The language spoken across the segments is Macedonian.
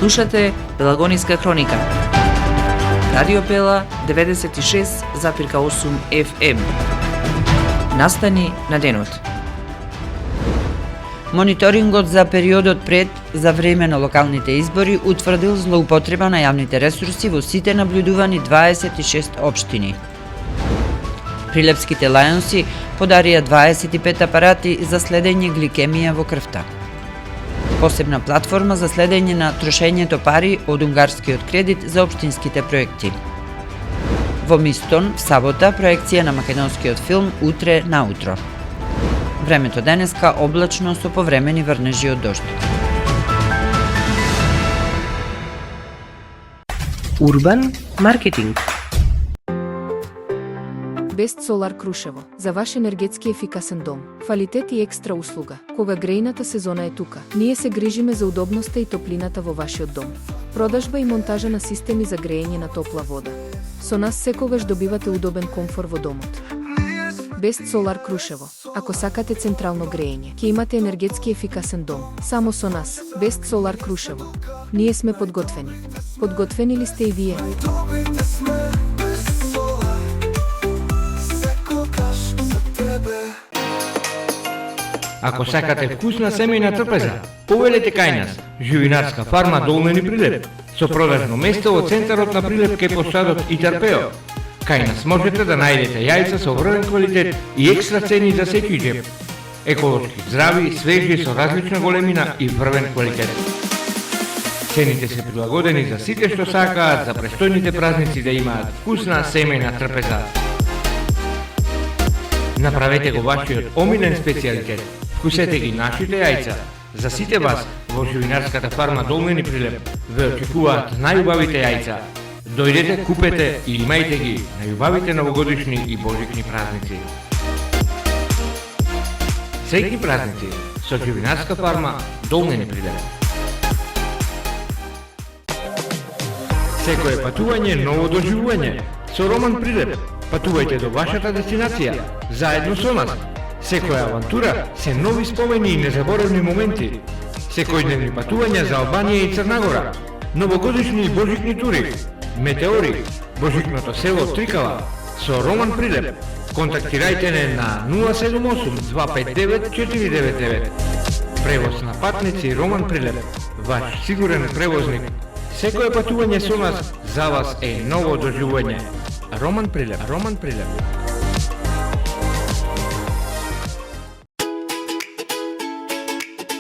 Слушате Пелагониска хроника. Радио Пела 96,8 FM. Настани на денот. Мониторингот за периодот пред, за време на локалните избори утврдил злоупотреба на јавните ресурси во сите наблюдувани 26 општини. Прилепските лајонси подарија 25 апарати за следење гликемија во крвта. Посебна платформа за следење на трошењето пари од унгарскиот кредит за општинските проекти. Во Мистон, в сабота, проекција на македонскиот филм Утре наутро. Времето денеска облачно со повремени врнежи од дожд. Урбан маркетинг. Best Solar Крушево. За ваш енергетски ефикасен дом. Квалитет и екстра услуга. Кога грејната сезона е тука, ние се грижиме за удобноста и топлината во вашиот дом. Продажба и монтажа на системи за грејење на топла вода. Со нас секогаш добивате удобен комфор во домот. Best Solar Крушево. Ако сакате централно грејење, ќе имате енергетски ефикасен дом. Само со нас. Best Solar Крушево. Ние сме подготвени. Подготвени ли сте и вие? Ако сакате вкусна семејна трпеза, повелете кај нас, живинарска фарма Долмени Прилеп, со продажно место во центарот на Прилеп кај посадот и Тарпео. Кај нас можете да најдете јајца со врвен квалитет и екстра цени за секој џеб. Еколошки, здрави, свежи со различна големина и врвен квалитет. Цените се прилагодени за сите што сакаат за престојните празници да имаат вкусна семејна трпеза. Направете го вашиот омилен специјалитет. Вкусете ги нашите јајца. За сите вас во живинарската фарма Долмени Прилеп ве очекуваат најубавите јајца. Дојдете, купете и имајте ги најубавите новогодишни и божични празници. Среќни празници со живинарска фарма Долмени Прилеп. Секое патување ново доживување. Со Роман Прилеп патувајте до вашата дестинација, заедно со нас. Секоја авантура се нови спомени и незаборавни моменти. Секојдневни патувања за Албанија и Црнагора. Новогодишни и божични тури. Метеори, божичното село Трикала. Со Роман Прилеп. Контактирајте не на 078-259-499. Превоз на патници Роман Прилеп. Ваш сигурен превозник. Секое патување со нас за вас е ново доживување. Роман Прилеп. Роман Прилеп.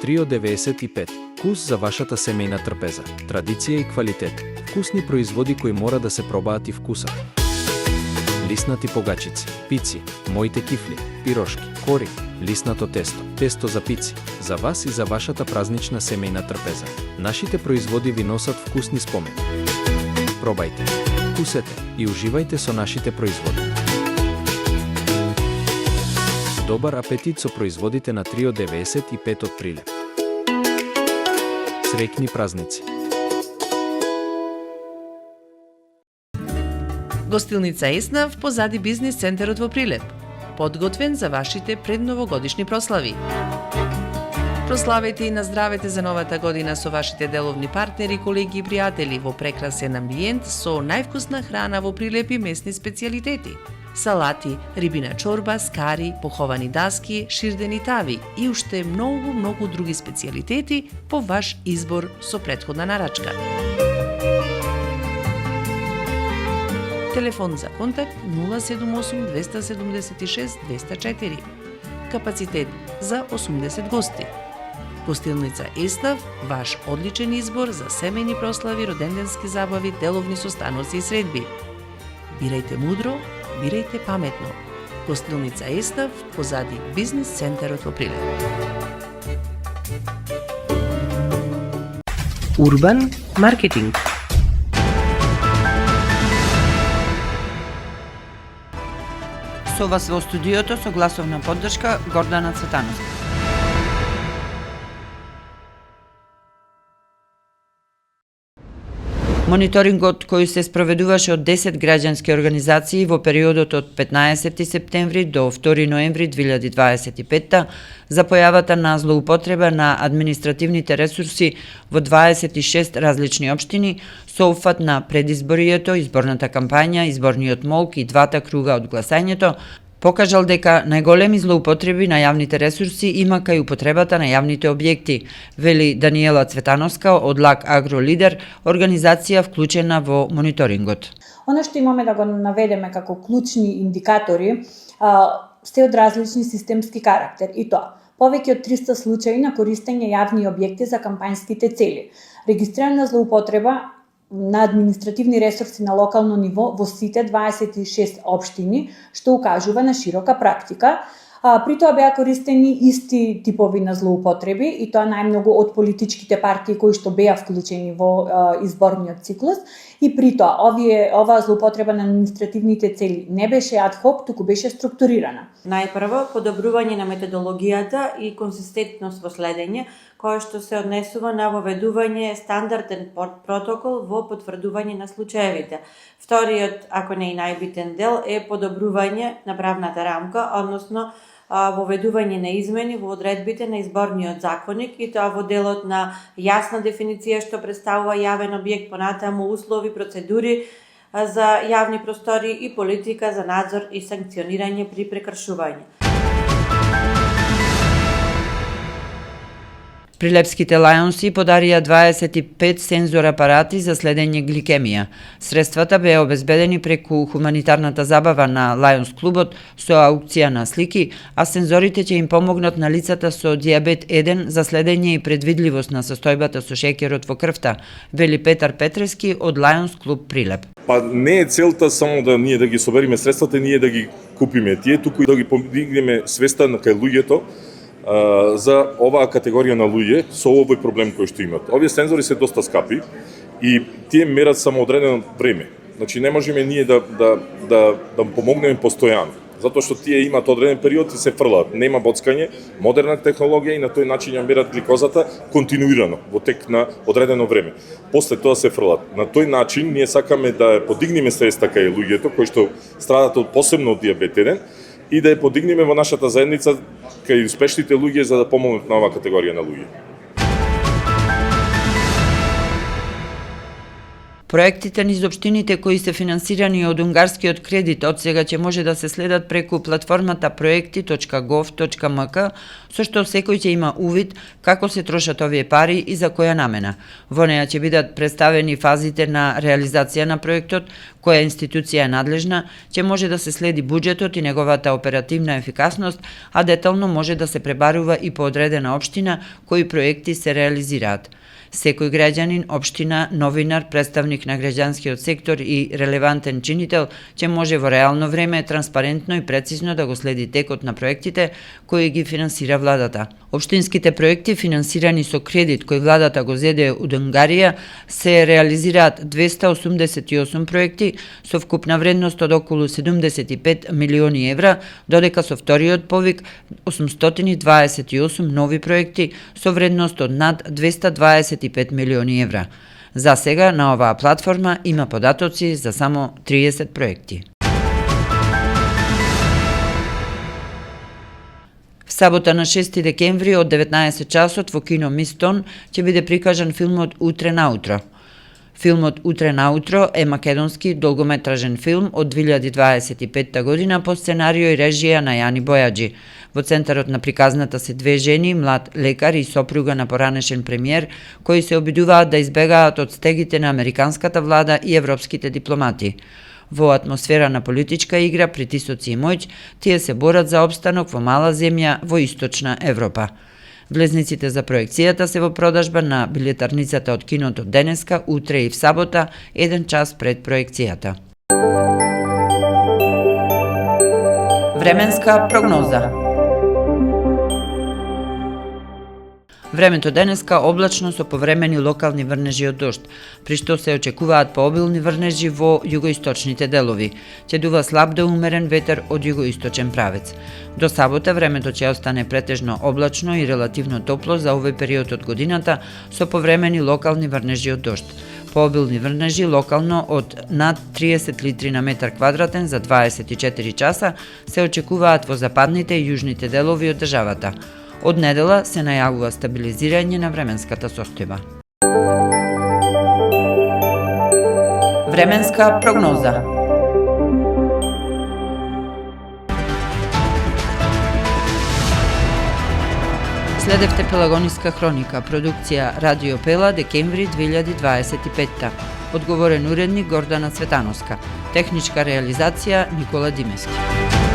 Трио 95. Вкус за вашата семејна трпеза. Традиција и квалитет. Вкусни производи кои мора да се пробаат и вкусат. Лиснати погачици, пици, моите кифли, пирошки, кори, лиснато тесто, тесто за пици. За вас и за вашата празнична семејна трпеза. Нашите производи ви носат вкусни спомени. Пробајте, вкусете и уживајте со нашите производи. Добар апетит со производите на Трио 95 од Прилеп. Среќни празници. Гостилница Еснав позади бизнис центарот во Прилеп. Подготвен за вашите предновогодишни прослави. Прославете и наздравете за новата година со вашите деловни партнери, колеги и пријатели во прекрасен амбиент со највкусна храна во Прилеп и месни специјалитети. Салати, рибина чорба, скари, поховани даски, ширдени тави и уште многу други специјалитети по ваш избор со претходна нарачка. Телефон за контакт 078 276 204. Капацитет за 80 гости. Гостилница Еснав, ваш одличен избор за семејни прослави, роденденски забави, деловни состаноци и средби. Бирајте мудро, бирајте паметно. Гостилница Еснав позади бизнис центарот во Прилеп. Урбан маркетинг. Со вас во студиото со гласовна поддршка Гордана Цветановска. Мониторингот кој се спроведуваше од 10 граѓански организации во периодот од 15 септември до 2 ноември 2025 за појавата на злоупотреба на административните ресурси во 26 различни општини со опфат на предизборието, изборната кампања, изборниот молк и двата круга од гласањето, покажал дека најголеми злоупотреби на јавните ресурси има кај употребата на јавните објекти, вели Даниела Цветановска од ЛАК Агро Лидер, организација вклучена во мониторингот. Оно што имаме да го наведеме како клучни индикатори се од различни системски карактер и тоа повеќе од 300 случаи на користење јавни објекти за кампањските цели, регистрирана злоупотреба на административни ресурси на локално ниво во сите 26 општини, што укажува на широка практика. При тоа беа користени исти типови на злоупотреби и тоа најмногу од политичките партии кои што беа вклучени во изборниот циклус и при тоа оваа злоупотреба на административните цели не беше ад хок, туку беше структурирана. Најпрво, подобрување на методологијата и консистентност во следење, кое што се однесува на воведување стандарден протокол во потврдување на случаевите. Вториот, ако не и најбитен дел, е подобрување на правната рамка, односно воведување на измени во одредбите на изборниот законник и тоа во делот на јасна дефиниција што представува јавен објект, понатаму услови, процедури за јавни простори и политика за надзор и санкционирање при прекршување. Прилепските лајонси подарија 25 сензор апарати за следење гликемија. Средствата беа обезбедени преку хуманитарната забава на Лајонс клубот со аукција на слики, а сензорите ќе им помогнат на лицата со дијабет 1 за следење и предвидливост на состојбата со шеќерот во крвта, вели Петар Петрески од Лајонс клуб Прилеп. Па не е целта само да ние да ги собериме средствата, ние да ги купиме тие, туку и да ги подигнеме свеста на кај луѓето за оваа категорија на луѓе со овој проблем кој што имат. Овие сензори се доста скапи и тие мерат само одредено време. Значи не можеме ние да помогнеме постојано, затоа што тие имаат одреден период и се фрлаат. Нема боцкање, модерна технологија и на тој начин ја мерат гликозата континуирано во тек на одредено време. После тоа се фрлаат. На тој начин ние сакаме да подигнеме свеста кај луѓето кои што страдат од посебно од дијабет 1 и да ја подигнеме во нашата заедница кај успешните луѓе за да помогнат на оваа категорија на луѓе. Проектите низ општините кои се финансирани од унгарскиот кредит од сега ќе може да се следат преку платформата projekti.gov.mk, со што секој ќе има увид како се трошат овие пари и за која намена. Во неа ќе бидат представени фазите на реализација на проектот, која институција е надлежна, ќе може да се следи буџетот и неговата оперативна ефикасност, а детално може да се пребарува и по одредена општина кои проекти се реализираат. Секој граѓанин, општина, новинар, представник на граѓанскиот сектор и релевантен чинител ќе може во реално време, транспарентно и прецизно да го следи текот на проектите кои ги финансира владата. Општинските проекти финансирани со кредит кој владата го зеде од Унгарија се реализираат 288 проекти со вкупна вредност од околу 75 милиони евра, додека со вториот повик 828 нови проекти со вредност од над 225 милиони евра. За сега на оваа платформа има податоци за само 30 проекти. В сабота на 6 декември од 19 часот во кино Мистон ќе биде прикажан филмот Утре наутро. Филмот Утре наутро е македонски долгометражен филм од 2025 година по сценарио и режија на Јани Бојаджи. Во центарот на приказната се две жени, млад лекар и сопруга на поранешен премиер, кои се обидуваат да избегаат од стегите на американската влада и европските дипломати. Во атмосфера на политичка игра, притисоци и моќ, тие се борат за опстанок во мала земја во источна Европа. Влезниците за проекцијата се во продажба на билетарницата од киното денеска, утре и в сабота, 1 час пред проекцијата. Временска прогноза. Времето денеска облачно со повремени локални врнежи од дожд, при што се очекуваат пообилни врнежи во југоисточните делови. Ќе дува слаб до умерен ветер од југоисточен правец. До сабота времето ќе остане претежно облачно и релативно топло за овој период од годината со повремени локални врнежи од дожд. Пообилни врнежи локално од над 30 литри на метар квадратен за 24 часа се очекуваат во западните и јужните делови од државата. Од недела се најавува стабилизирање на временската состојба. Временска прогноза. Следевте Пелагониска хроника, продукција Радио Пела, декември 2025. Одговорен уредник Гордана Цветановска. Техничка реализација Никола Димески.